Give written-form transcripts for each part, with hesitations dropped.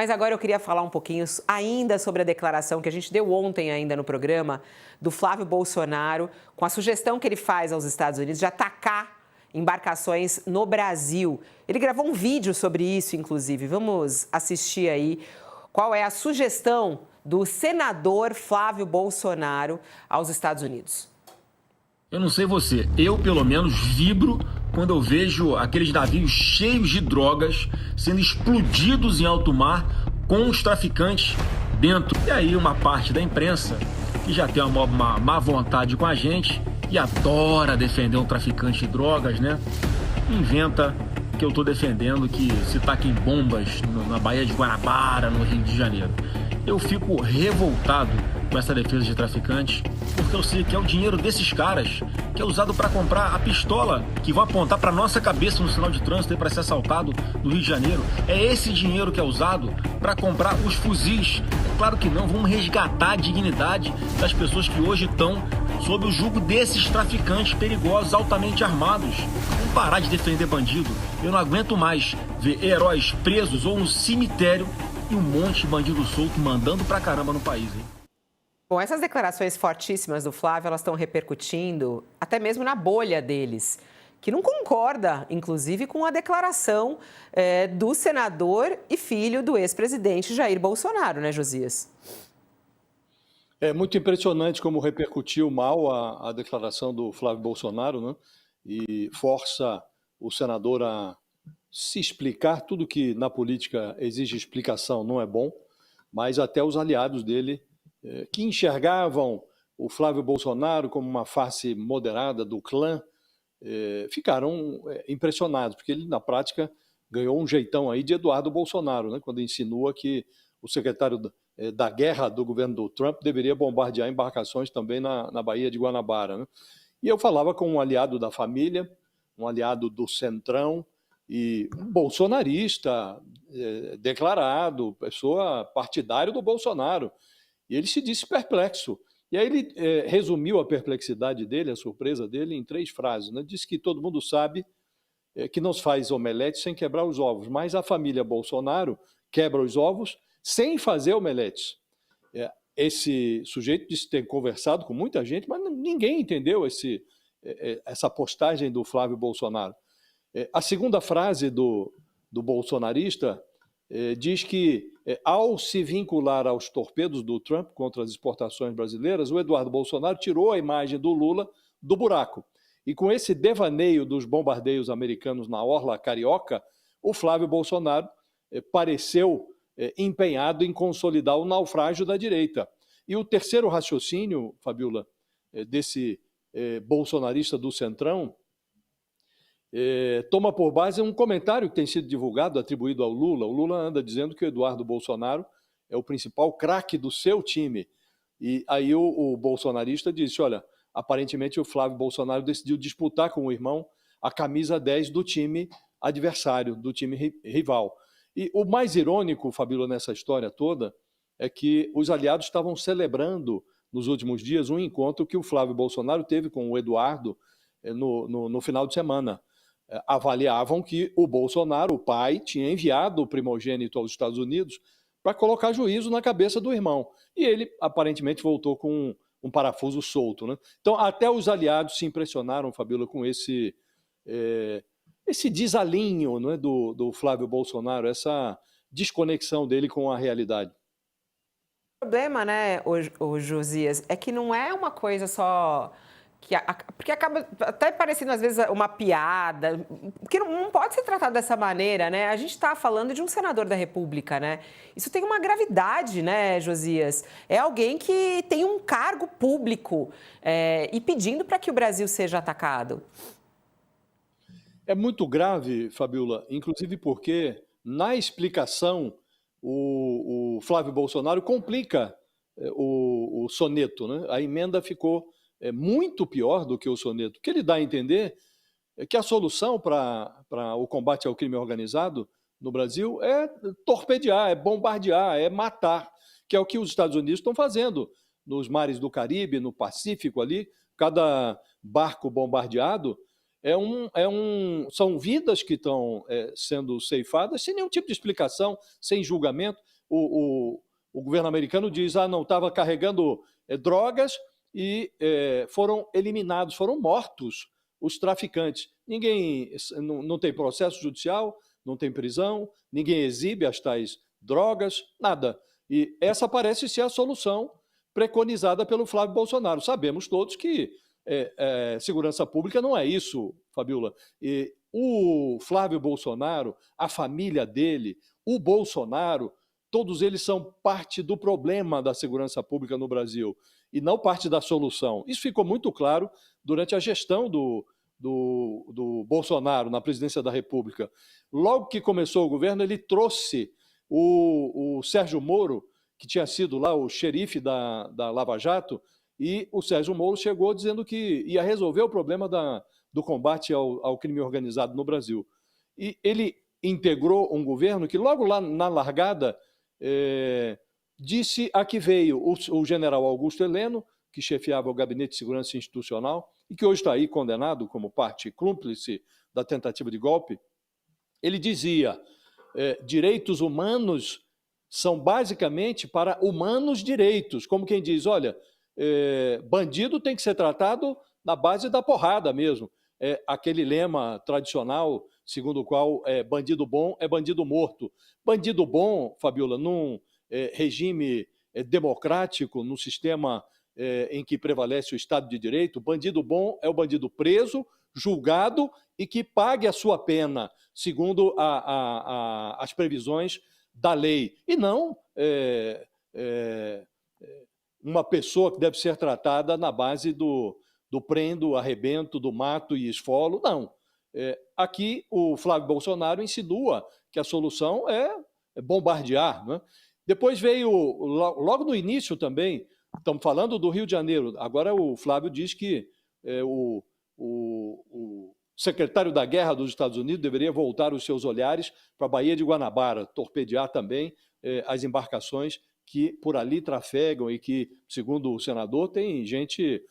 Mas agora eu queria falar um pouquinho ainda sobre a declaração que a gente deu ontem ainda no programa do Flávio Bolsonaro, com a sugestão que ele faz aos Estados Unidos de atacar embarcações no Brasil. Ele gravou um vídeo sobre isso, inclusive. Vamos assistir aí qual é a sugestão do senador Flávio Bolsonaro aos Estados Unidos. Eu não sei você, eu pelo menos vibro quando eu vejo aqueles navios cheios de drogas sendo explodidos em alto mar com os traficantes dentro. E aí uma parte da imprensa, que já tem uma má vontade com a gente e adora defender um traficante de drogas, né? Inventa que eu tô defendendo que se taquem bombas na Baía de Guanabara, no Rio de Janeiro. Eu fico revoltado com essa defesa de traficantes, porque eu sei que é o dinheiro desses caras que é usado para comprar a pistola que vai apontar para nossa cabeça no sinal de trânsito para ser assaltado no Rio de Janeiro. É esse dinheiro que é usado para comprar os fuzis. É claro que não, vamos resgatar a dignidade das pessoas que hoje estão sob o jugo desses traficantes perigosos, altamente armados. Vamos parar de defender bandido. Eu não aguento mais ver heróis presos ou no cemitério e um monte de bandido solto mandando pra caramba no país, hein? Bom, essas declarações fortíssimas do Flávio, elas estão repercutindo até mesmo na bolha deles, que não concorda, inclusive, com a declaração do senador e filho do ex-presidente Jair Bolsonaro, né, Josias? É muito impressionante como repercutiu mal a declaração do Flávio Bolsonaro, né? E força o senador a se explicar. Tudo que na política exige explicação não é bom, mas até os aliados dele, que enxergavam o Flávio Bolsonaro como uma face moderada do clã, ficaram impressionados, porque ele, na prática, ganhou um jeitão aí de Eduardo Bolsonaro, né? Quando insinua que o secretário da guerra do governo do Trump deveria bombardear embarcações também na Baía de Guanabara, né? E eu falava com um aliado da família, um aliado do Centrão, e um bolsonarista declarado, pessoa partidário do Bolsonaro. E ele se disse perplexo. E aí ele resumiu a perplexidade dele, a surpresa dele, em 3 frases, né? Disse que todo mundo sabe que não se faz omelete sem quebrar os ovos, mas a família Bolsonaro quebra os ovos sem fazer omeletes. Esse sujeito disse ter conversado com muita gente, mas ninguém entendeu essa postagem do Flávio Bolsonaro. A segunda frase do bolsonarista diz que, ao se vincular aos torpedos do Trump contra as exportações brasileiras, o Eduardo Bolsonaro tirou a imagem do Lula do buraco. E com esse devaneio dos bombardeios americanos na orla carioca, o Flávio Bolsonaro pareceu empenhado em consolidar o naufrágio da direita. E o terceiro raciocínio, Fabiola, desse bolsonarista do Centrão, toma por base um comentário que tem sido divulgado, atribuído ao Lula. O Lula anda dizendo que o Eduardo Bolsonaro é o principal craque do seu time. E aí o bolsonarista disse, olha, aparentemente o Flávio Bolsonaro decidiu disputar com o irmão a camisa 10 do time adversário, do time rival. E o mais irônico, Fabíola, nessa história toda, é que os aliados estavam celebrando nos últimos dias um encontro que o Flávio Bolsonaro teve com o Eduardo no final de semana. Avaliavam que o Bolsonaro, o pai, tinha enviado o primogênito aos Estados Unidos para colocar juízo na cabeça do irmão. E ele, aparentemente, voltou com um parafuso solto, né? Então, até os aliados se impressionaram, Fabíola, com esse desalinho, não é, do Flávio Bolsonaro, essa desconexão dele com a realidade. O problema, né, o Josias, é que não é uma coisa só porque acaba até parecendo às vezes uma piada, porque não pode ser tratado dessa maneira, né? A gente está falando de um senador da República, né? Isso tem uma gravidade, né, Josias? É alguém que tem um cargo público e pedindo para que o Brasil seja atacado. É muito grave, Fabiola, inclusive porque na explicação o Flávio Bolsonaro complica o soneto, né? A emenda ficou muito pior do que o soneto. O que ele dá a entender é que a solução para o combate ao crime organizado no Brasil é torpedear, é bombardear, é matar, que é o que os Estados Unidos estão fazendo nos mares do Caribe, no Pacífico ali. Cada barco bombardeado são vidas que estão sendo ceifadas sem nenhum tipo de explicação, sem julgamento. o governo americano diz, não, estava carregando drogas e foram eliminados, foram mortos os traficantes. Ninguém, não tem processo judicial, não tem prisão, ninguém exibe as tais drogas, nada. E essa parece ser a solução preconizada pelo Flávio Bolsonaro. Sabemos todos que segurança pública não é isso, Fabiola. E o Flávio Bolsonaro, a família dele, o Bolsonaro, todos eles são parte do problema da segurança pública no Brasil e não parte da solução. Isso ficou muito claro durante a gestão do Bolsonaro na presidência da República. Logo que começou o governo, ele trouxe o Sérgio Moro, que tinha sido lá o xerife da Lava Jato, e o Sérgio Moro chegou dizendo que ia resolver o problema do combate ao crime organizado no Brasil. E ele integrou um governo que logo lá na largada disse a que veio o general Augusto Heleno, que chefiava o Gabinete de Segurança Institucional e que hoje está aí condenado como parte cúmplice da tentativa de golpe. Ele dizia, direitos humanos são basicamente para humanos direitos, como quem diz, olha, bandido tem que ser tratado na base da porrada mesmo. Aquele lema tradicional segundo o qual bandido bom é bandido morto. Bandido bom, Fabiola, num regime democrático, num sistema em que prevalece o Estado de Direito, bandido bom é o bandido preso, julgado e que pague a sua pena, segundo as previsões da lei. E não uma pessoa que deve ser tratada na base do prendo, arrebento, do mato e esfolo. Não. Aqui o Flávio Bolsonaro insinua que a solução é bombardear. Né? Depois veio, logo no início também, estamos falando do Rio de Janeiro, agora o Flávio diz que o secretário da Guerra dos Estados Unidos deveria voltar os seus olhares para a Baía de Guanabara, torpedear também as embarcações que por ali trafegam e que, segundo o senador, tem gente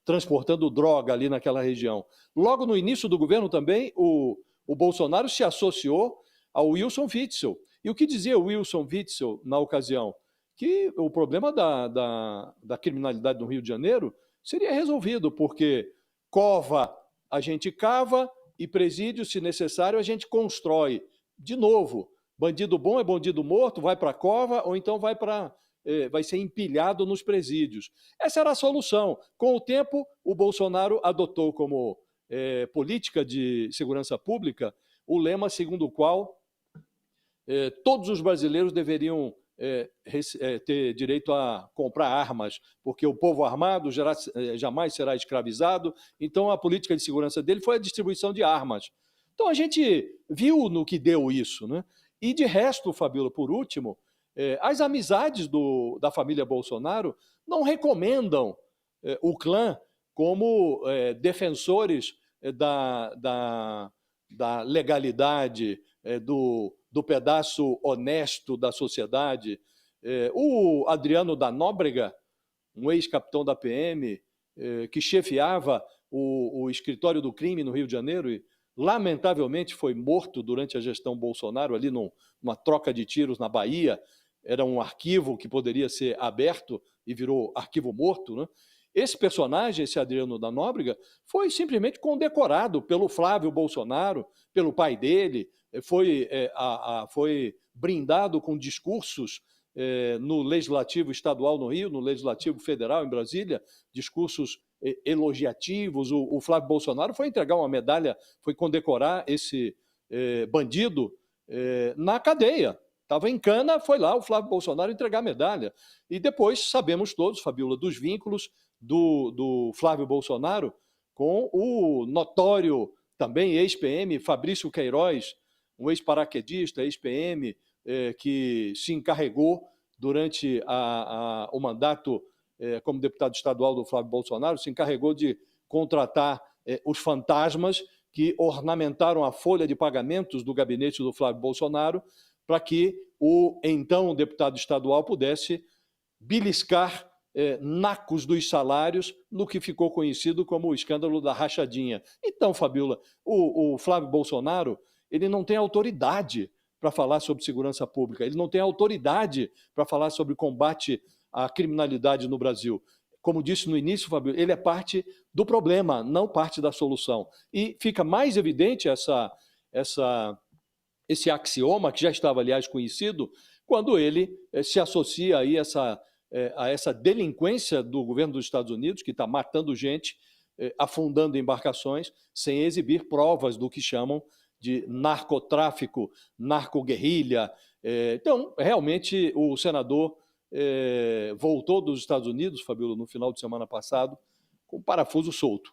transportando droga ali naquela região. Logo no início do governo também, o Bolsonaro se associou ao Wilson Witzel. E o que dizia o Wilson Witzel na ocasião? Que o problema da criminalidade no Rio de Janeiro seria resolvido, porque cova a gente cava e presídio, se necessário, a gente constrói. De novo, bandido bom é bandido morto, vai para a cova ou então vai ser empilhado nos presídios. Essa era a solução. Com o tempo, o Bolsonaro adotou como política de segurança pública o lema segundo o qual todos os brasileiros deveriam ter direito a comprar armas, porque o povo armado jamais será escravizado. Então, a política de segurança dele foi a distribuição de armas. Então, a gente viu no que deu isso. Né? E, de resto, Fabiola, por último, as amizades da família Bolsonaro não recomendam o clã como defensores da legalidade, do pedaço honesto da sociedade. O Adriano da Nóbrega, um ex-capitão da PM, que chefiava o escritório do crime no Rio de Janeiro e, lamentavelmente, foi morto durante a gestão Bolsonaro, ali numa troca de tiros na Bahia. Era um arquivo que poderia ser aberto e virou arquivo morto, né? Esse personagem, esse Adriano da Nóbrega, foi simplesmente condecorado pelo Flávio Bolsonaro, pelo pai dele, foi brindado com discursos no Legislativo Estadual no Rio, no Legislativo Federal em Brasília, discursos elogiativos. O Flávio Bolsonaro foi entregar uma medalha, foi condecorar esse bandido na cadeia. Estava em cana, foi lá o Flávio Bolsonaro entregar a medalha. E depois sabemos todos, Fabiola, dos vínculos do Flávio Bolsonaro com o notório também ex-PM Fabrício Queiroz, um ex-paraquedista, ex-PM, que se encarregou durante o mandato como deputado estadual do Flávio Bolsonaro, se encarregou de contratar os fantasmas que ornamentaram a folha de pagamentos do gabinete do Flávio Bolsonaro para que o então deputado estadual pudesse beliscar nacos dos salários no que ficou conhecido como o escândalo da rachadinha. Então, Fabiola, o Flávio Bolsonaro ele não tem autoridade para falar sobre segurança pública, ele não tem autoridade para falar sobre combate à criminalidade no Brasil. Como disse no início, Fabio, ele é parte do problema, não parte da solução. E fica mais evidente esse axioma, que já estava, aliás, conhecido, quando ele se associa aí a essa delinquência do governo dos Estados Unidos, que está matando gente, afundando embarcações, sem exibir provas do que chamam de narcotráfico, narcoguerrilha. Então, realmente, o senador voltou dos Estados Unidos, Fabíola, no final de semana passado, com parafuso solto.